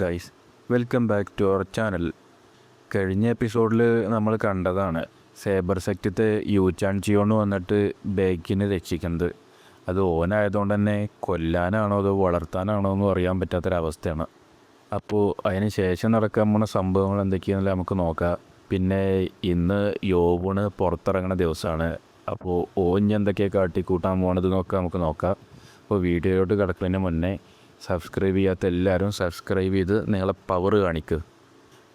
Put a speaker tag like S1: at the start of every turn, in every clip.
S1: Guys, welcome back to our channel. കഴിഞ്ഞ എപ്പിസോഡിൽ നമ്മൾ കണ്ടതാണ് സേബർ സെക്ടത്തെ യൂചാൻ ജിയോണ് വന്നിട്ട് ബേക്കിനെ രക്ഷിക്കുന്നത്. അത് ഓനായതുകൊണ്ട് തന്നെ കൊല്ലാനാണോ അതോ വളർത്താനാണോ എന്നും അറിയാൻ പറ്റാത്തൊരവസ്ഥയാണ്. അപ്പോൾ അതിന് ശേഷം നടക്കാൻ പോണ സംഭവങ്ങൾ എന്തൊക്കെയാണെന്ന് നമുക്ക് നോക്കാം. പിന്നെ ഇന്ന് യോബൂണ് പുറത്തിറങ്ങുന്ന ദിവസമാണ്. അപ്പോൾ ഓൻ എന്തൊക്കെയാണ് കാട്ടിക്കൂട്ടാൻ പോകണത് നമുക്ക് നോക്കാം. അപ്പോൾ വീഡിയോയിലോട്ട് കിടക്കുന്നതിന് മുന്നേ സബ്സ്ക്രൈബ് ചെയ്യാത്ത എല്ലാവരും സബ്സ്ക്രൈബ് ചെയ്ത് നിങ്ങളെ പവർ കാണിക്കുക.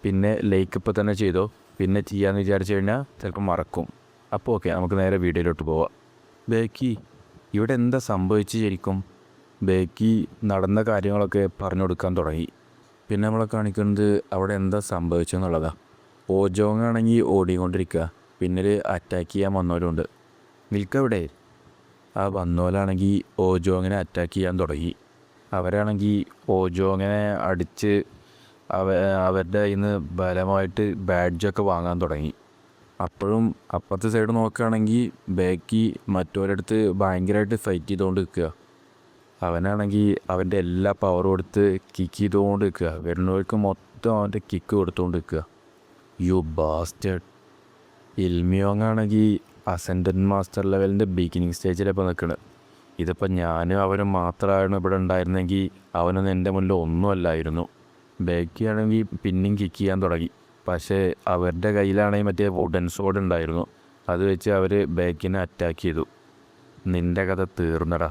S1: പിന്നെ ലൈക്ക് ഇപ്പോൾ തന്നെ ചെയ്തോ. പിന്നെ ചെയ്യാമെന്ന് വിചാരിച്ചു കഴിഞ്ഞാൽ ചിലപ്പോൾ മറക്കും. അപ്പോൾ ഓക്കെ, നമുക്ക് നേരെ വീഡിയോയിലോട്ട് പോവാം. ബേക്കി, ഇവിടെ എന്താ സംഭവിച്ചു ശരിക്കും? ബേക്കി നടന്ന കാര്യങ്ങളൊക്കെ പറഞ്ഞു കൊടുക്കാൻ തുടങ്ങി. പിന്നെ നമ്മളെ കാണിക്കുന്നത് അവിടെ എന്താ സംഭവിച്ചെന്നുള്ളതാണ്. ഓജോങ് ആണെങ്കിൽ ഓടിക്കൊണ്ടിരിക്കുക. പിന്നെ അറ്റാക്ക് ചെയ്യാൻ വന്നവരുണ്ട്. നിൽക്കവിടെ. ആ വന്നവരാണെങ്കിൽ ഓജോങ്ങിനെ അറ്റാക്ക് ചെയ്യാൻ തുടങ്ങി. അവരാണെങ്കിൽ ഓജോങ്ങിനെ അടിച്ച് അവരുടെ കയ്യിൽ നിന്ന് ബലമായിട്ട് ബാഡ്ജൊക്കെ വാങ്ങാൻ തുടങ്ങി. അപ്പോഴും അപ്പുറത്തെ സൈഡ് നോക്കുകയാണെങ്കിൽ ബേക്കി മറ്റൊരിടത്ത് ഭയങ്കരമായിട്ട് ഫൈറ്റ് ചെയ്തുകൊണ്ട് നിൽക്കുക. അവനാണെങ്കിൽ അവൻ്റെ എല്ലാ പവറും കൊടുത്ത് കിക്ക് ചെയ്തുകൊണ്ട് നിൽക്കുക. വരുന്നവർക്ക് മൊത്തം അവൻ്റെ കിക്ക് കൊടുത്തുകൊണ്ട് നിൽക്കുക. U bastard. ഇൽമിയോങ് ആണെങ്കിൽ അസെൻഡൻറ്റ് മാസ്റ്റർ ലെവലിൻ്റെ ബിഗിനിങ് സ്റ്റേജിലിപ്പോൾ നിൽക്കുന്നത്. ഇതിപ്പോൾ ഞാനും അവനും മാത്രമാണ് ഇവിടെ ഉണ്ടായിരുന്നെങ്കിൽ അവനൊന്നും എൻ്റെ മുന്നിൽ ഒന്നുമല്ലായിരുന്നു. ബേക്കിയാണെങ്കിൽ പിന്നെയും കിക്ക് ചെയ്യാൻ തുടങ്ങി. പക്ഷേ അവരുടെ കയ്യിലാണെങ്കിൽ മറ്റേ വുഡൻ സോഡ് ഉണ്ടായിരുന്നു. അത് വെച്ച് അവർ ബേക്കിനെ അറ്റാക്ക് ചെയ്തു. നിൻ്റെ കഥ തീർന്നടാ.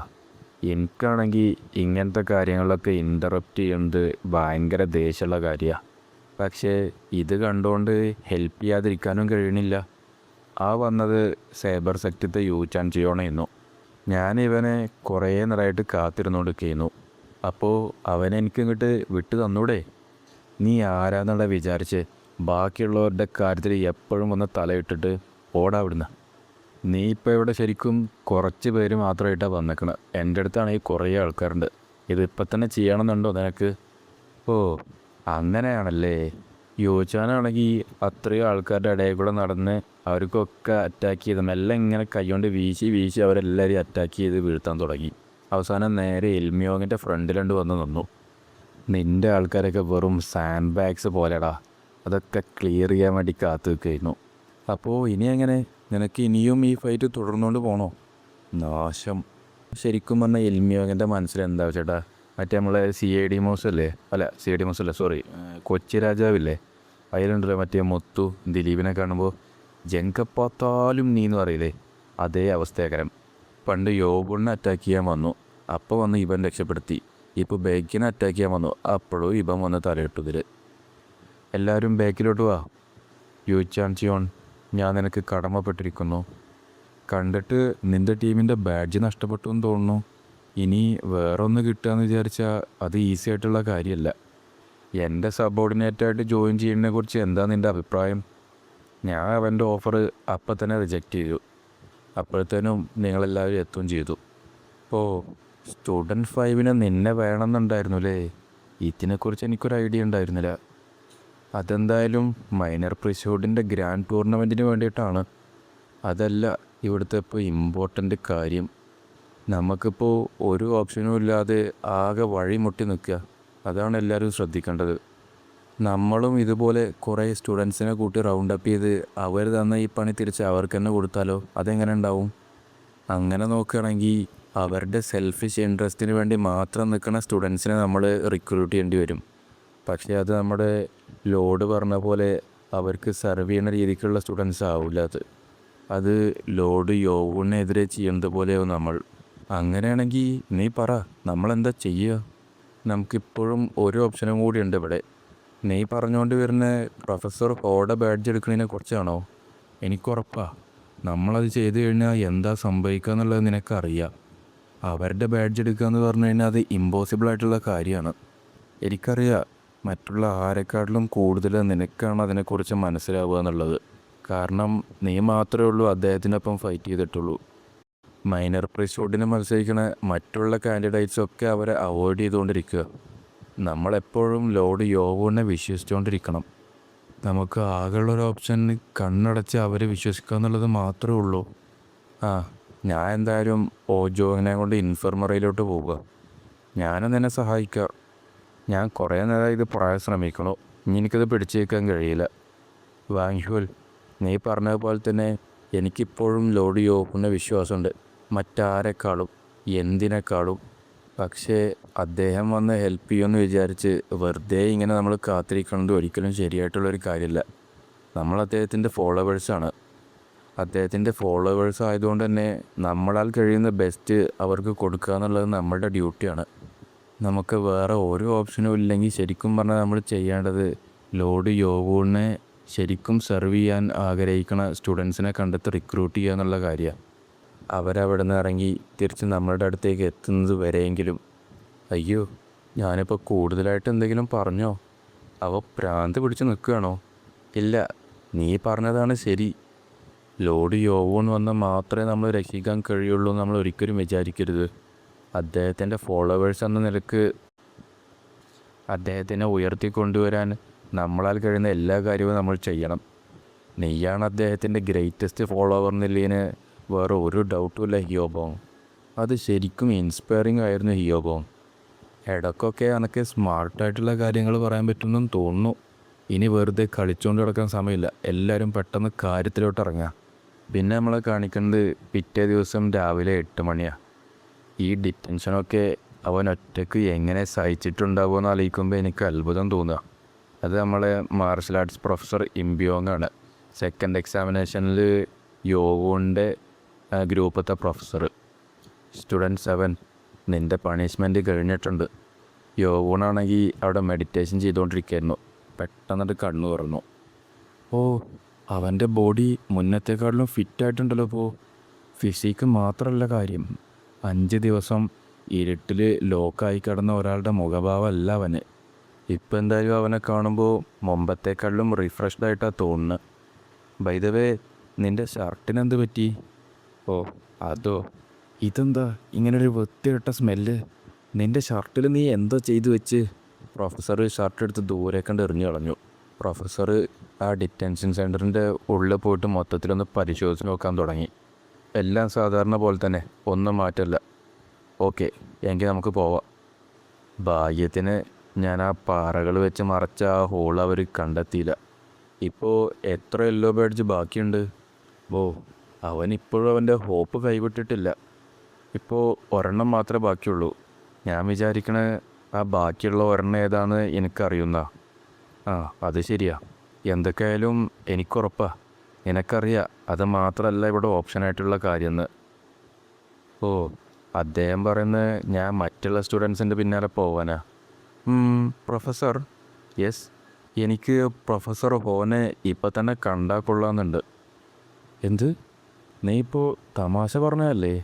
S1: എനിക്കാണെങ്കിൽ ഇങ്ങനത്തെ കാര്യങ്ങളൊക്കെ ഇൻ്ററപ്റ്റ് ചെയ്യുന്നത് ഭയങ്കര ദേഷ്യമുള്ള കാര്യമാണ്. പക്ഷേ ഇത് കണ്ടുകൊണ്ട് ഹെൽപ്പ് ചെയ്യാതിരിക്കാനും കഴിയണില്ല. ആ വന്നത് സേബർ സെക്ടത്തെ യൂചാൻ ജിയോണായിരുന്നു. ഞാൻ ഇവനെ കുറേ നേരമായിട്ട് കാത്തിരുന്നുകൊണ്ടിരിക്കുന്നു. അപ്പോൾ അവനെ എനിക്കിങ്ങോട്ട് വിട്ടു തന്നൂടെ? നീ ആരാന്നുള്ള വിചാരിച്ച് ബാക്കിയുള്ളവരുടെ കാര്യത്തിൽ എപ്പോഴും വന്ന് തലയിട്ടിട്ട് ഓടാവിടുന്ന. നീ ഇപ്പോൾ ഇവിടെ ശരിക്കും കുറച്ച് പേര് മാത്രമായിട്ടാണ് വന്നേക്കണത്. എൻ്റെ അടുത്താണെങ്കിൽ കുറേ ആൾക്കാരുണ്ട്. ഇതിപ്പോൾ തന്നെ ചെയ്യണമെന്നുണ്ടോ നിനക്ക്? ഓ, അങ്ങനെയാണല്ലേ. യോജാനാണെങ്കിൽ അത്രയും ആൾക്കാരുടെ ഇടയിൽ കൂടെ നടന്ന് അവർക്കൊക്കെ അറ്റാക്ക് ചെയ്ത് മെല്ലെ ഇങ്ങനെ കൈകൊണ്ട് വീശി അവരെല്ലാവരെയും അറ്റാക്ക് ചെയ്ത് വീഴ്ത്താൻ തുടങ്ങി. അവസാനം നേരെ എൽമിയോങ്ങിൻ്റെ ഫ്രണ്ടിലുണ്ട് വന്ന് നിന്നു. നിൻ്റെ ആൾക്കാരൊക്കെ വെറും സാൻഡ് ബാഗ്സ് പോലെടാ. അതൊക്കെ ക്ലിയർ ചെയ്യാൻ വേണ്ടി കാത്തു നിൽക്കുകയായിരുന്നു. അപ്പോൾ ഇനി എങ്ങനെ? നിനക്ക് ഇനിയും ഈ ഫൈറ്റ് തുടർന്നുകൊണ്ട് പോകണോ? നാശം. ശരിക്കും പറഞ്ഞാൽ എൽമിയോങ്ങിൻ്റെ മനസ്സിലെന്താ ചേട്ടാ, മറ്റേ നമ്മളെ CID മൂസല്ലേ, സോറി, കൊച്ചി രാജാവില്ലേ, അതിലുണ്ടല്ലോ മറ്റേ മുത്തു ദിലീപിനെ കാണുമ്പോൾ ജങ്കപ്പാത്താലും നീ എന്ന് പറയില്ലേ, അതേ അവസ്ഥയാകരം. പണ്ട് യോബുണിനെ അറ്റാക്ക് ചെയ്യാൻ വന്നു, അപ്പോൾ വന്ന് ഇവൻ രക്ഷപ്പെടുത്തി. ഇപ്പോൾ ബേക്കിനെ അറ്റാക്ക് ചെയ്യാൻ വന്നു, അപ്പോഴും ഇവൻ വന്ന് തലയിട്ടതിൽ. എല്ലാവരും ബാക്കിലോട്ട് വാ. യൂചാൻ ജിയോൺ, ഞാൻ നിനക്ക് കടമപ്പെട്ടിരിക്കുന്നു. കണ്ടിട്ട് നിൻ്റെ ടീമിൻ്റെ ബാഡ്ജ് നഷ്ടപ്പെട്ടു എന്ന് തോന്നുന്നു. ഇനി വേറൊന്ന് കിട്ടുകയെന്ന് വിചാരിച്ചാൽ അത് ഈസി ആയിട്ടുള്ള കാര്യമല്ല. എൻ്റെ സബോർഡിനേറ്റായിട്ട് ജോയിൻ ചെയ്യുന്നതിനെക്കുറിച്ച് എന്താ നിൻ്റെ അഭിപ്രായം? ഞാൻ അവൻ്റെ ഓഫർ അപ്പം തന്നെ റിജക്റ്റ് ചെയ്തു. അപ്പോഴത്തേനും നിങ്ങളെല്ലാവരും എത്തുകയും ചെയ്തു. ഓ, സ്റ്റുഡൻറ്റ് 5 നിന്നെ വേണമെന്നുണ്ടായിരുന്നു അല്ലേ? ഇതിനെക്കുറിച്ച് എനിക്കൊരു ഐഡിയ ഉണ്ടായിരുന്നില്ല. അതെന്തായാലും മൈനർ പ്രിസോഡിൻ്റെ ഗ്രാൻഡ് ടൂർണമെൻറ്റിന് വേണ്ടിയിട്ടാണ്. അതല്ല ഇവിടുത്തെ ഇപ്പോൾ ഇമ്പോർട്ടൻ്റ് കാര്യം. നമുക്കിപ്പോൾ ഒരു ഓപ്ഷനും ഇല്ലാതെ ആകെ വഴിമുട്ടി നിൽക്കുക. അതാണ് എല്ലാവരും ശ്രദ്ധിക്കേണ്ടത്. നമ്മളും ഇതുപോലെ കുറേ സ്റ്റുഡൻസിനെ കൂട്ടി റൗണ്ട് അപ്പ് ചെയ്ത് അവർ തന്ന ഈ പണി തിരിച്ച് അവർക്ക് തന്നെ കൊടുത്താലോ? അതെങ്ങനെ ഉണ്ടാവും? അങ്ങനെ നോക്കുകയാണെങ്കിൽ അവരുടെ സെൽഫിഷ് ഇൻട്രസ്റ്റിന് വേണ്ടി മാത്രം നിൽക്കുന്ന സ്റ്റുഡൻസിനെ നമ്മൾ റിക്രൂട്ട് ചെയ്യേണ്ടി വരും. പക്ഷേ അത് നമ്മുടെ ലോഡ് പറഞ്ഞ പോലെ അവർക്ക് സെർവ് ചെയ്യുന്ന രീതിക്കുള്ള സ്റ്റുഡൻസ് ആവില്ല. അത് ലോഡ് യോവിനെതിരെ ചെയ്യുന്നത് പോലെയാവും നമ്മൾ. അങ്ങനെയാണെങ്കിൽ നീ പറ, നമ്മളെന്താ ചെയ്യുക? നമുക്കിപ്പോഴും ഒരു ഓപ്ഷനും കൂടി ഉണ്ട് ഇവിടെ. നീ പറഞ്ഞുകൊണ്ട് വരുന്ന പ്രൊഫസർ ഹോയുടെ ബാഡ്ജ് എടുക്കുന്നതിനെ കുറിച്ചാണോ? എനിക്കുറപ്പാണ് നമ്മളത് ചെയ്തു കഴിഞ്ഞാൽ എന്താ സംഭവിക്കുക എന്നുള്ളത് നിനക്കറിയാം. അവരുടെ ബാഡ്ജ് എടുക്കുക എന്ന് പറഞ്ഞു കഴിഞ്ഞാൽ അത് ഇമ്പോസിബിളായിട്ടുള്ള കാര്യമാണ്. എനിക്കറിയാം, മറ്റുള്ള ആരെക്കാട്ടിലും കൂടുതൽ നിനക്കാണ് അതിനെക്കുറിച്ച് മനസ്സിലാവുക എന്നുള്ളത്. കാരണം നീ മാത്രമേ ഉള്ളൂ അദ്ദേഹത്തിനൊപ്പം ഫൈറ്റ് ചെയ്തിട്ടുള്ളൂ. മൈനർ പ്രിസോഡിന് മത്സരിക്കുന്ന മറ്റുള്ള കാൻഡിഡേറ്റ്സൊക്കെ അവരെ അവോയ്ഡ് ചെയ്തുകൊണ്ടിരിക്കുക. നമ്മളെപ്പോഴും ലോഡ് യോവുവിനെ വിശ്വസിച്ചുകൊണ്ടിരിക്കണം. നമുക്ക് ആകെയുള്ളൊരു ഓപ്ഷൻ കണ്ണടച്ച് അവരെ വിശ്വസിക്കുക എന്നുള്ളത് മാത്രമേ ഉള്ളൂ. ഞാൻ എന്തായാലും ഓജോങ്ങിനെ കൊണ്ട് ഇൻഫർമറിയിലോട്ട് പോവുക. ഞാനും നിന്നെ സഹായിക്കാം. ഞാൻ കുറേ നേരം ഇത് പറയാൻ ശ്രമിക്കണു. ഇനി എനിക്കത് പിടിച്ചു വയ്ക്കാൻ കഴിയില്ല. വാങ്ഷുൽ, നീ പറഞ്ഞതുപോലെ തന്നെ എനിക്കിപ്പോഴും ലോഡ് യോക്കുന്ന വിശ്വാസമുണ്ട്, മറ്റാരെക്കാളും എന്തിനേക്കാളും. പക്ഷേ അദ്ദേഹം വന്ന് ഹെൽപ്പ് ചെയ്യുമെന്ന് വിചാരിച്ച് വെറുതെ ഇങ്ങനെ നമ്മൾ കാത്തിരിക്കുന്നത് ഒരിക്കലും ശരിയായിട്ടുള്ളൊരു കാര്യമില്ല. നമ്മൾ അദ്ദേഹത്തിൻ്റെ ഫോളോവേഴ്സാണ്. അദ്ദേഹത്തിൻ്റെ ഫോളോവേഴ്സ് ആയതുകൊണ്ട് തന്നെ നമ്മളാൽ കഴിയുന്ന ബെസ്റ്റ് അവർക്ക് കൊടുക്കുക എന്നുള്ളത് നമ്മളുടെ ഡ്യൂട്ടിയാണ്. നമുക്ക് വേറെ ഒരു ഓപ്ഷനും ഇല്ലെങ്കിൽ ശരിക്കും പറഞ്ഞാൽ നമ്മൾ ചെയ്യേണ്ടത് ലോഡ് യോവൂണിനെ ശരിക്കും സെർവ് ചെയ്യാൻ ആഗ്രഹിക്കുന്ന സ്റ്റുഡൻസിനെ കണ്ടെത്തി റിക്രൂട്ട് ചെയ്യുക എന്നുള്ള കാര്യമാണ്. അവരവിടെ നിന്ന് ഇറങ്ങി തിരിച്ച് നമ്മളുടെ അടുത്തേക്ക് എത്തുന്നത് വരെയെങ്കിലും. അയ്യോ, ഞാനിപ്പോൾ കൂടുതലായിട്ട് എന്തെങ്കിലും പറഞ്ഞോ? അവ ഭ്രാന്ത് പിടിച്ച് നിൽക്കുകയാണോ? ഇല്ല, നീ പറഞ്ഞതാണ് ശരി. ലോഡ് യോവൂൺ വന്നാൽ മാത്രമേ നമ്മൾ രക്ഷിക്കാൻ കഴിയുള്ളൂ എന്ന് നമ്മൾ ഒരിക്കലും വിചാരിക്കരുത്. അദ്ദേഹത്തിൻ്റെ ഫോളോവേഴ്സ് എന്ന നിലക്ക് അദ്ദേഹത്തിനെ ഉയർത്തിക്കൊണ്ടുവരാൻ നമ്മളാൽ കഴിയുന്ന എല്ലാ കാര്യവും നമ്മൾ ചെയ്യണം. നീയാണ് അദ്ദേഹത്തിൻ്റെ ഗ്രേറ്റസ്റ്റ് ഫോളോവർ എന്നുള്ളതിന് വേറെ ഒരു ഡൗട്ടുമില്ല ഹിയോബോങ്. അത് ശരിക്കും ഇൻസ്പയറിംഗ് ആയിരുന്നു ഹിയോബോങ്. ഇടയ്ക്കൊക്കെ എനിക്ക് സ്മാർട്ടായിട്ടുള്ള കാര്യങ്ങൾ പറയാൻ പറ്റുമെന്ന് തോന്നുന്നു. ഇനി വെറുതെ കളിച്ചുകൊണ്ട് കിടക്കാൻ സമയമില്ല, എല്ലാവരും പെട്ടെന്ന് കാര്യത്തിലോട്ട് ഇറങ്ങുക. പിന്നെ നമ്മളെ കാണിക്കുന്നത് പിറ്റേ ദിവസം രാവിലെ 8 മണിയാണ്. ഈ ഡിറ്റൻഷനൊക്കെ അവൻ ഒറ്റയ്ക്ക് എങ്ങനെ സഹിച്ചിട്ടുണ്ടാവുമെന്ന് ആലോചിക്കുമ്പോൾ എനിക്ക് അത്ഭുതം തോന്നുക. അത് നമ്മളെ മാർഷൽ ആർട്സ് പ്രൊഫസർ ഇംബ്യോങ് ആണ്. സെക്കൻഡ് എക്സാമിനേഷനിൽ യോഗോൻ്റെ ഗ്രൂപ്പത്തെ പ്രൊഫസർ. സ്റ്റുഡൻറ്റ് 7, നിൻ്റെ പണിഷ്മെൻറ്റ് കഴിഞ്ഞിട്ടുണ്ട്. യോഗോണാണെങ്കിൽ അവിടെ മെഡിറ്റേഷൻ ചെയ്തുകൊണ്ടിരിക്കുകയായിരുന്നു. പെട്ടെന്നിട്ട് കണ്ണു തുറന്നു. ഓ, അവൻ്റെ ബോഡി മുന്നത്തെക്കാട്ടിലും ഫിറ്റായിട്ടുണ്ടല്ലോ. ഇപ്പോൾ ഫിസിക്ക് മാത്രമല്ല കാര്യം, 5 ദിവസം ഇരുട്ടിൽ ലോക്കായി കിടന്ന ഒരാളുടെ മുഖഭാവമല്ല അവന്. ഇപ്പം എന്തായാലും അവനെ കാണുമ്പോൾ മുമ്പത്തേക്കാളിലും റിഫ്രഷ്ഡ് ആയിട്ടാണ് തോന്നുന്നത്. ബൈ ദ വേ, നിൻ്റെ ഷർട്ടിനെന്ത് പറ്റി? ഓ അതോ, ഇതെന്താ ഇങ്ങനൊരു വൃത്തികെട്ട സ്മെല്ല്? നിൻ്റെ ഷർട്ടിൽ നീ എന്താ ചെയ്തു വെച്ച്? പ്രൊഫസർ ഷർട്ട് എടുത്ത് ദൂരെ കണ്ട് എറിഞ്ഞു കളഞ്ഞു. പ്രൊഫസർ ആ ഡിറ്റൻഷൻ സെൻറ്ററിൻ്റെ ഉള്ളിൽ പോയിട്ട് മൊത്തത്തിലൊന്ന് പരിശോധിച്ച് നോക്കാൻ തുടങ്ങി. എല്ലാം സാധാരണ പോലെ തന്നെ, ഒന്നും മാറ്റമില്ല. ഓക്കെ, എങ്കിൽ നമുക്ക് പോവാം. ഭാഗ്യത്തിന് ഞാൻ ആ പാറകൾ വെച്ച് മറച്ച ആ ഹോൾ അവർ കണ്ടെത്തിയില്ല. ഇപ്പോൾ എത്ര യെല്ലോ ബാഡ്ജ് ബാക്കിയുണ്ട്? ഓ, അവനിപ്പോഴും അവൻ്റെ ഹോപ്പ് കൈവിട്ടിട്ടില്ല. ഇപ്പോൾ ഒരെണ്ണം മാത്രമേ ബാക്കിയുള്ളൂ. ഞാൻ വിചാരിക്കണ ആ ബാക്കിയുള്ള ഒരെണ്ണം ഏതാണെന്ന് എനിക്കറിയുന്ന. ആ, അത് ശരിയാ. എന്തൊക്കെയായാലും എനിക്കുറപ്പാണ്, നിനക്കറിയാം അത് മാത്രമല്ല ഇവിടെ ഓപ്ഷനായിട്ടുള്ള കാര്യമെന്ന്. ഓ, അദ്ദേഹം പറയുന്നത് ഞാൻ മറ്റുള്ള സ്റ്റുഡൻസിൻ്റെ പിന്നാലെ പോവാനാ? പ്രൊഫസർ. യെസ്, എനിക്ക് പ്രൊഫസർ ഹോനെ ഇപ്പം തന്നെ കണ്ടാൽ കൊള്ളാമെന്നുണ്ട്. എന്ത്? നീ ഇപ്പോൾ തമാശ പറഞ്ഞതല്ലേ?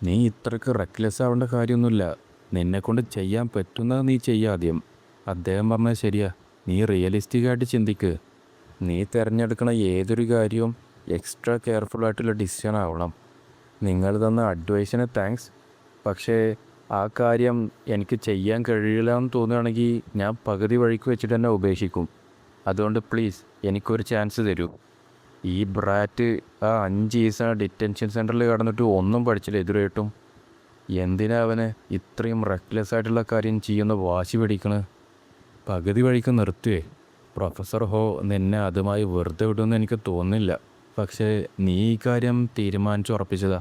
S1: നീ ഇത്രയ്ക്ക് റെക്ലെസ് ആവേണ്ട കാര്യമൊന്നുമില്ല. നിന്നെക്കൊണ്ട് ചെയ്യാൻ പറ്റുന്നത് നീ ചെയ്യാദ്യം. അദ്ദേഹം പറഞ്ഞത് ശരിയാ, നീ റിയലിസ്റ്റിക്കായിട്ട് ചിന്തിക്ക്. നീ തിരഞ്ഞെടുക്കണ ഏതൊരു കാര്യവും എക്സ്ട്രാ കെയർഫുള്ളായിട്ടുള്ള ഡിസിഷൻ ആവണം. നിങ്ങൾ തന്ന അഡ്വൈസിന് താങ്ക്സ്. പക്ഷേ ആ കാര്യം എനിക്ക് ചെയ്യാൻ കഴിയില്ല എന്ന് തോന്നുകയാണെങ്കിൽ ഞാൻ പകുതി വഴിക്ക് വെച്ചിട്ട് തന്നെ ഉപേക്ഷിക്കും. അതുകൊണ്ട് പ്ലീസ് എനിക്കൊരു ചാൻസ് തരൂ. ഈ ബ്രാറ്റ് ആ 5 ദിവസം ഡിറ്റൻഷൻ സെൻറ്ററിൽ കിടന്നിട്ട് ഒന്നും പഠിച്ചില്ല എതിരായിട്ടും. എന്തിനാ അവന് ഇത്രയും റെക്ലെസ് ആയിട്ടുള്ള കാര്യം ചെയ്യുന്ന വാശി പിടിക്കണ്? പകുതി വഴിക്ക് നിർത്തുവേ. പ്രൊഫസർ ഹോ നിന്നെ അതുമായി വെറുതെ വിടുമെന്ന് എനിക്ക് തോന്നുന്നില്ല. പക്ഷേ നീ ഈ കാര്യം തീരുമാനിച്ചുറപ്പിച്ചതാ.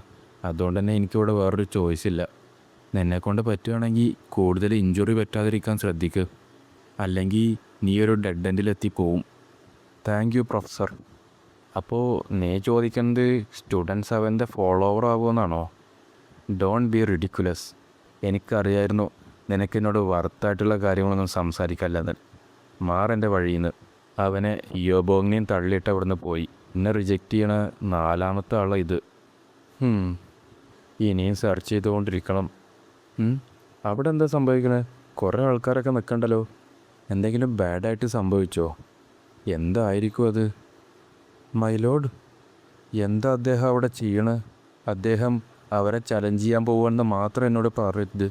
S1: അതുകൊണ്ട് തന്നെ എനിക്കിവിടെ വേറൊരു ചോയ്സ് ഇല്ല. നിന്നെക്കൊണ്ട് പറ്റുകയാണെങ്കിൽ കൂടുതൽ ഇഞ്ചുറി പറ്റാതിരിക്കാൻ ശ്രദ്ധിക്കുക, അല്ലെങ്കിൽ നീ ഒരു ഡെഡ് എൻഡിലെത്തി പോവും. Thank you professor. അപ്പോൾ നീ ചോദിക്കുന്നത് സ്റ്റുഡൻസ് അവൻ്റെ ഫോളോവർ ആകുമെന്നാണോ? Don't be ridiculous. എനിക്കറിയായിരുന്നു നിനക്കെന്നോട് വർത്തായിട്ടുള്ള കാര്യങ്ങളൊന്നും സംസാരിക്കല്ലെന്ന്. മാറെൻ്റെ വഴിയിൽ നിന്ന്. അവനെ യോബോങ്ങിനെയും തള്ളിയിട്ട് അവിടുന്ന് പോയി. എന്നെ റിജക്റ്റ് ചെയ്യണ 4ാമത്തെ ആളാണ് ഇത്. ഇനിയും സെർച്ച് ചെയ്തുകൊണ്ടിരിക്കണം. അവിടെ എന്താ സംഭവിക്കണേ? കുറേ ആൾക്കാരൊക്കെ നിൽക്കണ്ടല്ലോ. എന്തെങ്കിലും ബാഡായിട്ട് സംഭവിച്ചോ? എന്തായിരിക്കും അത്? മൈലോഡ്, എന്താ അദ്ദേഹം അവിടെ ചെയ്യണേ? അദ്ദേഹം അവരെ ചലഞ്ച് ചെയ്യാൻ പോകുമെന്ന് മാത്രം എന്നോട് പറയരുത്.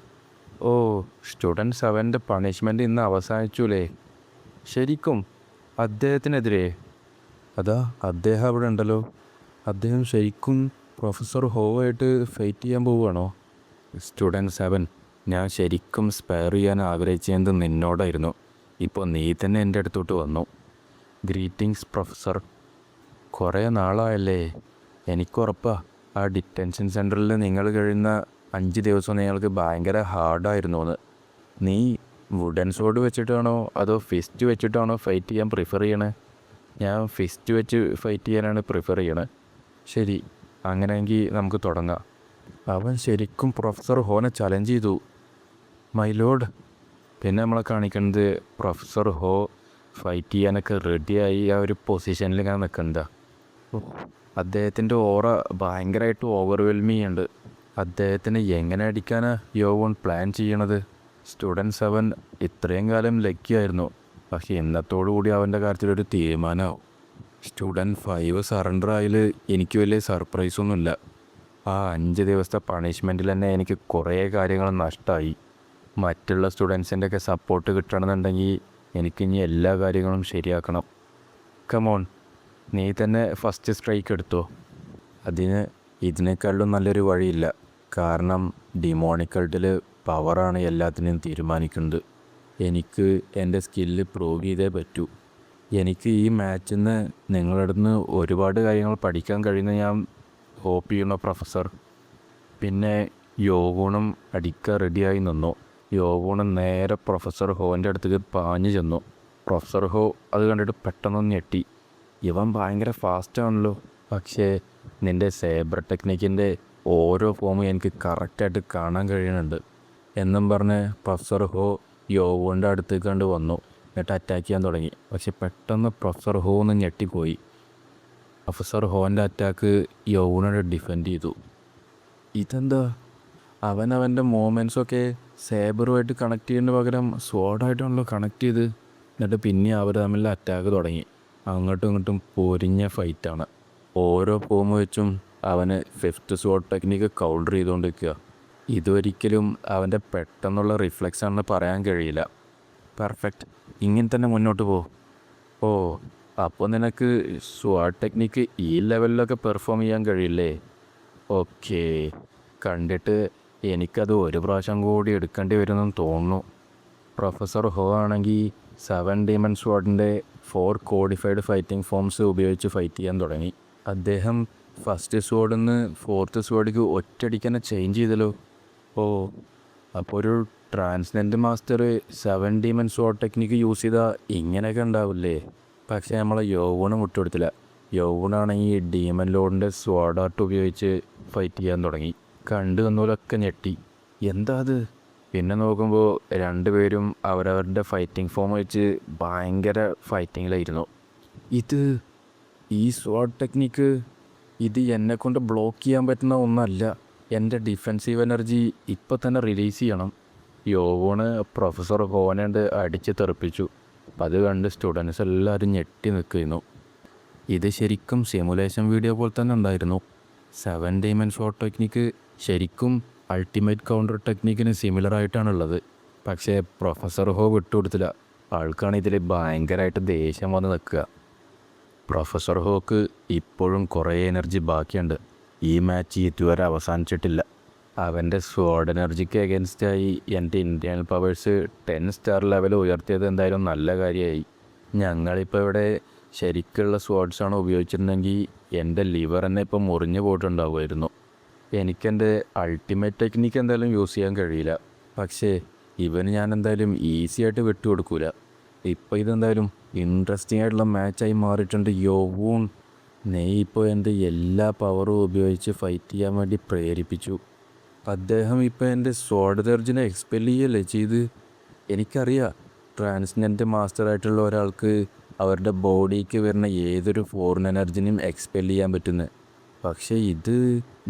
S1: ഓ, സ്റ്റുഡൻറ്റ് 7ൻ്റെ പണിഷ്മെൻറ്റ് ഇന്ന് അവസാനിച്ചുല്ലേ? ശരിക്കും അദ്ദേഹത്തിനെതിരെ? അതാ അദ്ദേഹം അവിടെ ഉണ്ടല്ലോ. അദ്ദേഹം ശരിക്കും പ്രൊഫസർ ഹോവായിട്ട് ഫൈറ്റ് ചെയ്യാൻ പോവുകയാണോ? സ്റ്റുഡൻറ്റ് 7, ഞാൻ ശരിക്കും സ്പെയർ ചെയ്യാൻ ആഗ്രഹിച്ചത് നിന്നോടായിരുന്നു. ഇപ്പോൾ നീ തന്നെ എൻ്റെ അടുത്തോട്ട് വന്നു. Greetings professor. കുറേ നാളായല്ലേ. എനിക്കുറപ്പാ ആ ഡിറ്റൻഷൻ സെൻറ്ററിൽ നിങ്ങൾ കഴിയുന്ന 5 ദിവസം നിങ്ങൾക്ക് ഭയങ്കര ഹാർഡായിരുന്നു എന്ന്. നീ വുഡൻ സോഡ് വെച്ചിട്ടാണോ അതോ ഫിസ്റ്റ് വെച്ചിട്ടാണോ ഫൈറ്റ് ചെയ്യാൻ പ്രിഫർ ചെയ്യണേ? ഞാൻ ഫിസ്റ്റ് വെച്ച് ഫൈറ്റ് ചെയ്യാനാണ് പ്രിഫർ ചെയ്യണത്. ശരി, അങ്ങനെയെങ്കിൽ നമുക്ക് തുടങ്ങാം. അവൻ ശരിക്കും പ്രൊഫസർ ഹോനെ ചലഞ്ച് ചെയ്തു. My lord. പിന്നെ നമ്മളെ കാണിക്കുന്നത് പ്രൊഫസർ ഹോ ഫൈറ്റ് ചെയ്യാനൊക്കെ റെഡിയായി ആ ഒരു പൊസിഷനിൽ ഇങ്ങനെ നിൽക്കുന്നതാ. അദ്ദേഹത്തിൻ്റെ ഓറ ഭയങ്കരമായിട്ട് ഓവർവെൽമിങ് ഉണ്ട്. അദ്ദേഹത്തിന് എങ്ങനെ അടിക്കാനാണ് യോവോൺ പ്ലാൻ ചെയ്യണത്? സ്റ്റുഡൻറ് 7 ഇത്രയും കാലം ലക്കിയായിരുന്നു. പക്ഷേ ഇന്നത്തോടുകൂടി അവൻ്റെ കാര്യത്തിലൊരു തീരുമാനമാവും. സ്റ്റുഡൻറ് 5 സറണ്ടർ ആയാൽ എനിക്ക് വലിയ സർപ്രൈസൊന്നുമില്ല. ആ 5 ദിവസത്തെ പണിഷ്മെൻറ്റിൽ തന്നെ എനിക്ക് കുറേ കാര്യങ്ങൾ നഷ്ടമായി. മറ്റുള്ള സ്റ്റുഡൻസിൻ്റെയൊക്കെ സപ്പോർട്ട് കിട്ടണമെന്നുണ്ടെങ്കിൽ എനിക്കിനി എല്ലാ കാര്യങ്ങളും ശരിയാക്കണം. കമോൺ, നീ തന്നെ ഫസ്റ്റ് സ്ട്രൈക്ക് എടുത്തോ. ഇതിനേക്കാളും നല്ലൊരു വഴിയില്ല. കാരണം ഡിമോണിക്കൾട്ടിൽ പവറാണ് എല്ലാത്തിനും തീരുമാനിക്കുന്നത്. എനിക്ക് എൻ്റെ സ്കില്ല് പ്രൂവ് ചെയ്തേ പറ്റൂ. എനിക്ക് ഈ മാച്ചിൽ നിന്ന് നിങ്ങളുടെ അടുത്ത് നിന്ന് ഒരുപാട് കാര്യങ്ങൾ പഠിക്കാൻ കഴിയുന്ന ഞാൻ ഹോപ്പ് ചെയ്യുന്നു പ്രൊഫസർ. പിന്നെ യോവൂണും അടിക്കാൻ റെഡിയായി നിന്നു. യോവൂണും നേരെ പ്രൊഫസർ ഹോൻ്റെ അടുത്തേക്ക് പാഞ്ഞു ചെന്നു. പ്രൊഫസർ ഹോ അത് കണ്ടിട്ട് പെട്ടെന്നൊന്ന് ഞെട്ടി. ഇവൻ ഭയങ്കര ഫാസ്റ്റാണല്ലോ. പക്ഷേ നിൻ്റെ സേബർ ടെക്നിക്കിൻ്റെ ഓരോ ഫോമും എനിക്ക് കറക്റ്റായിട്ട് കാണാൻ കഴിയുന്നുണ്ട് എന്നും പറഞ്ഞ് പ്രൊഫസർ ഹോ യോവൂണിൻ്റെ അടുത്തേക്ക് കണ്ട് വന്നു. എന്നിട്ട് അറ്റാക്ക് ചെയ്യാൻ തുടങ്ങി. പക്ഷെ പെട്ടെന്ന് പ്രൊഫസർ ഹോ ഒന്ന് ഞെട്ടിപ്പോയി. പ്രൊഫസർ ഹോൻ്റെ അറ്റാക്ക് യോവൂണോട് ഡിഫെൻഡ് ചെയ്തു. ഇതെന്താ? അവൻ്റെ മൂമെൻറ്റ്സൊക്കെ സേബറുമായിട്ട് കണക്ട് ചെയ്യുന്നതിന് പകരം സ്വാഡായിട്ടാണല്ലോ കണക്ട് ചെയ്ത്. എന്നിട്ട് പിന്നെ അവർ തമ്മിൽ അറ്റാക്ക് തുടങ്ങി. അങ്ങോട്ടും ഇങ്ങോട്ടും പൊരിഞ്ഞ ഫൈറ്റാണ്. ഓരോ ഫോം വെച്ചും അവന് 5th സ്വാഡ് ടെക്നിക്ക് കൗണ്ടർ ചെയ്തുകൊണ്ടിരിക്കുക. ഇതൊരിക്കലും അവൻ്റെ പെട്ടെന്നുള്ള റിഫ്ലെക്സ് ആണെന്ന് പറയാൻ കഴിയില്ല. പെർഫെക്റ്റ്, ഇങ്ങനെ തന്നെ മുന്നോട്ട് പോ. ഓ, അപ്പോൾ നിനക്ക് സ്വാഡ് ടെക്നിക്ക് ഈ ലെവലിലൊക്കെ പെർഫോം ചെയ്യാൻ കഴിയില്ലേ? ഓക്കെ, കണ്ടിട്ട് എനിക്കത് ഒരു പ്രാവശ്യം കൂടി എടുക്കേണ്ടി വരുമെന്ന് തോന്നുന്നു. പ്രൊഫസർ ഹോ ആണെങ്കിൽ 7 ഡീമൺ സ്വാഡിൻ്റെ 4 കോഡിഫൈഡ് ഫൈറ്റിംഗ് ഫോംസ് ഉപയോഗിച്ച് ഫൈറ്റ് ചെയ്യാൻ തുടങ്ങി. അദ്ദേഹം ഫസ്റ്റ് സ്വാഡിൽ നിന്ന് 4th സ്വാഡിലേക്ക് ഒറ്റയടിക്കന്നെ ചേഞ്ച് ചെയ്തല്ലോ. ഓ, അപ്പോൾ ഒരു transgender master 7 demon sword technique use ചെയ്താൽ ഇങ്ങനെയൊക്കെ ഉണ്ടാവില്ലേ? പക്ഷേ നമ്മളെ യോവൂണും വിട്ടുകൊടുത്തില്ല. യോവൂണാണെങ്കിൽ ഡീമൺ ലോഡിൻ്റെ സ്വാഡ് ആർട്ട് ഉപയോഗിച്ച് ഫൈറ്റ് ചെയ്യാൻ തുടങ്ങി. കണ്ടു വന്നവരൊക്കെ ഞെട്ടി. എന്താ അത്? പിന്നെ നോക്കുമ്പോൾ രണ്ടുപേരും അവരവരുടെ ഫൈറ്റിംഗ് ഫോം വെച്ച് ഭയങ്കര ഫൈറ്റിങ്ങിലായിരുന്നു. ഈ സ്വാഡ് ടെക്നിക്ക് ഇത് എന്നെക്കൊണ്ട് ബ്ലോക്ക് ചെയ്യാൻ പറ്റുന്ന ഒന്നല്ല. എൻ്റെ ഡിഫെൻസീവ് എനർജി ഇപ്പം തന്നെ റിലീസ് ചെയ്യണം. യോവൂണ് പ്രൊഫസർ ഹോനെ അടിച്ച് തെറിപ്പിച്ചു. അപ്പം അത് കണ്ട് സ്റ്റുഡൻസ് എല്ലാവരും ഞെട്ടി നിൽക്കുന്നു. ഇത് ശരിക്കും സിമുലേഷൻ വീഡിയോ പോലെ തന്നെ ഉണ്ടായിരുന്നു. 7 ഡൈമൻ സ്വാഡ് ടെക്നിക്ക് ശരിക്കും അൾട്ടിമേറ്റ് കൗണ്ടർ ടെക്നിക്കിന് സിമിലറായിട്ടാണുള്ളത്. പക്ഷേ പ്രൊഫസർ ഹോ വിട്ടുകൊടുത്തില്ല. ആൾക്കാണ് ഇതിൽ ഭയങ്കരമായിട്ട് ദേഷ്യം വന്ന് നിൽക്കുക. പ്രൊഫസർ ഹോക്ക് ഇപ്പോഴും കുറേ എനർജി ബാക്കിയുണ്ട്. ഈ മാച്ച് ഇതുവരെ അവസാനിച്ചിട്ടില്ല. അവൻ്റെ സ്വാഡ് എനർജിക്ക് എഗൻസ്റ്റായി എൻ്റെ ഇന്ത്യൻ പവേഴ്സ് 10 സ്റ്റാർ ലെവൽ ഉയർത്തിയത് എന്തായാലും നല്ല കാര്യമായി. ഞങ്ങളിപ്പോൾ ഇവിടെ ശരിക്കുള്ള സ്വാഡ്സാണ് ഉപയോഗിച്ചിരുന്നെങ്കിൽ എൻ്റെ ലിവർ തന്നെ ഇപ്പോൾ മുറിഞ്ഞു പോയിട്ടുണ്ടാവുമായിരുന്നു. എനിക്കെൻ്റെ അൾട്ടിമേറ്റ് ടെക്നിക്ക് എന്തായാലും യൂസ് ചെയ്യാൻ കഴിയില്ല. പക്ഷേ ഇവന് ഞാൻ എന്തായാലും ഈസി ആയിട്ട് വിട്ടുകൊടുക്കില്ല. ഇപ്പോൾ ഇതെന്തായാലും ഇൻട്രസ്റ്റിംഗ് ആയിട്ടുള്ള മാച്ചായി മാറിയിട്ടുണ്ട്. യോവൂൺ, നീ ഇപ്പോൾ എൻ്റെ എല്ലാ പവറും ഉപയോഗിച്ച് ഫൈറ്റ് ചെയ്യാൻ വേണ്ടി പ്രേരിപ്പിച്ചു. അദ്ദേഹം ഇപ്പോൾ എൻ്റെ സ്വാഡ് ദർജിനെ എക്സ്പെൽ ചെയ്യല്ലേ ചെയ്ത്. എനിക്കറിയാം ട്രാൻസ്ജെൻഡർ മാസ്റ്ററായിട്ടുള്ള ഒരാൾക്ക് അവരുടെ ബോഡിക്ക് വരുന്ന ഏതൊരു ഫോറിൻ എനർജിനെയും എക്സ്പെൽ ചെയ്യാൻ പറ്റുന്നത്. പക്ഷേ ഇത്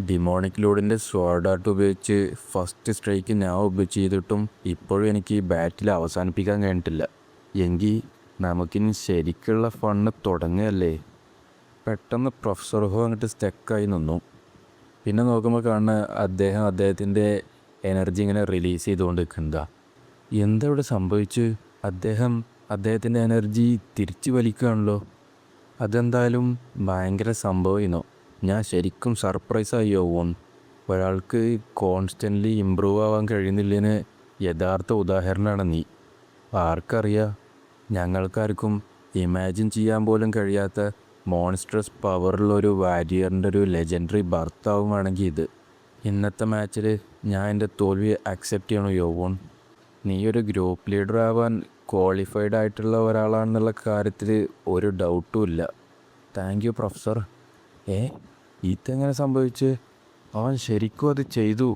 S1: ഡിമോണിക് ലോഡിൻ്റെ സ്വാഡ് ആർട്ട് ഉപയോഗിച്ച് ഫസ്റ്റ് സ്ട്രൈക്ക് ഞാൻ ഉപയോഗിച്ച് ചെയ്തിട്ടും ഇപ്പോഴും എനിക്ക് ഈ ബാറ്റിൽ അവസാനിപ്പിക്കാൻ കഴിഞ്ഞിട്ടില്ല. എങ്കിൽ നമുക്കിനി ശരിക്കുള്ള ഫണ്ണ് തുടങ്ങുകയല്ലേ? പെട്ടെന്ന് പ്രൊഫസർ ഹോ അങ്ങോട്ട് സ്റ്റക്കായി നിന്നു. പിന്നെ നോക്കുമ്പോൾ കാണുന്ന അദ്ദേഹത്തിൻ്റെ എനർജി ഇങ്ങനെ റിലീസ് ചെയ്തുകൊണ്ട് നിൽക്കുന്നതാ. എന്താ ഇവിടെ സംഭവിച്ചു? അദ്ദേഹത്തിൻ്റെ എനർജി തിരിച്ചു വലിക്കുകയാണല്ലോ. അതെന്തായാലും ഭയങ്കര സംഭവമായിരുന്നു. ഞാൻ ശരിക്കും സർപ്രൈസായി യോവൂൺ. ഒരാൾക്ക് കോൺസ്റ്റൻ്റ്ലി ഇമ്പ്രൂവ് ആവാൻ കഴിയുന്നില്ലതിന് യഥാർത്ഥ ഉദാഹരണമാണ് നീ. ആർക്കറിയാം, ഞങ്ങൾക്കാർക്കും ഇമാജിൻ ചെയ്യാൻ പോലും കഴിയാത്ത മോൺസ്ട്രസ് പവറുള്ളൊരു വാരിയറിൻ്റെ ഒരു ലെജൻഡറി ഭർത്താവുമാണെങ്കിൽ ഇത്. ഇന്നത്തെ മാച്ചിൽ ഞാൻ എൻ്റെ തോൽവി അക്സെപ്റ്റ് ചെയ്യണു യോവോൺ. നീ ഒരു ഗ്രൂപ്പ് ലീഡർ ആവാൻ ക്വാളിഫൈഡ് ആയിട്ടുള്ള ഒരാളാണെന്നുള്ള കാര്യത്തിൽ ഒരു ഡൗട്ടും ഇല്ല. Thank you professor. ഇതെങ്ങനെ സംഭവിച്ച്? അവൻ ശരിക്കും അത് ചെയ്തു.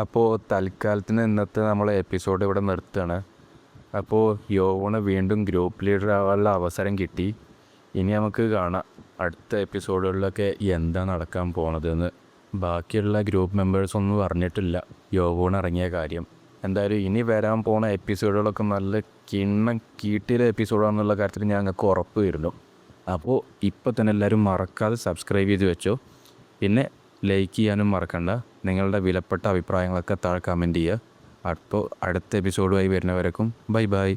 S1: അപ്പോൾ തൽക്കാലത്തിന് ഇന്നത്തെ നമ്മളെ എപ്പിസോഡ് ഇവിടെ നിർത്തുകയാണ്. അപ്പോൾ യോവോണ് വീണ്ടും ഗ്രൂപ്പ് ലീഡർ ആവാനുള്ള അവസരം കിട്ടി. ഇനി നമുക്ക് കാണാം അടുത്ത എപ്പിസോഡുകളിലൊക്കെ എന്താ നടക്കാൻ പോണതെന്ന്. ബാക്കിയുള്ള ഗ്രൂപ്പ് മെമ്പേഴ്സൊന്നും പറഞ്ഞിട്ടില്ല യോവോൺ ഇറങ്ങിയ കാര്യം. എന്തായാലും ഇനി വരാൻ പോണ എപ്പിസോഡുകളൊക്കെ നല്ല കിണ്ണം കീട്ടിലെ എപ്പിസോഡാണെന്നുള്ള കാര്യത്തിൽ ഞങ്ങൾക്ക് ഉറപ്പ് വരുന്നു. അപ്പോൾ ഇപ്പോൾ തന്നെ എല്ലാവരും മറക്കാതെ സബ്സ്ക്രൈബ് ചെയ്ത് വെച്ചോ. പിന്നെ ലൈക്ക് ചെയ്യാനും മറക്കണ്ട. നിങ്ങളുടെ വിലപ്പെട്ട അഭിപ്രായങ്ങളൊക്കെ താഴെ കമൻറ്റ് ചെയ്യുക. അപ്പോൾ അടുത്ത എപ്പിസോഡുമായി വരുന്നവരേക്കും ബൈ ബൈ.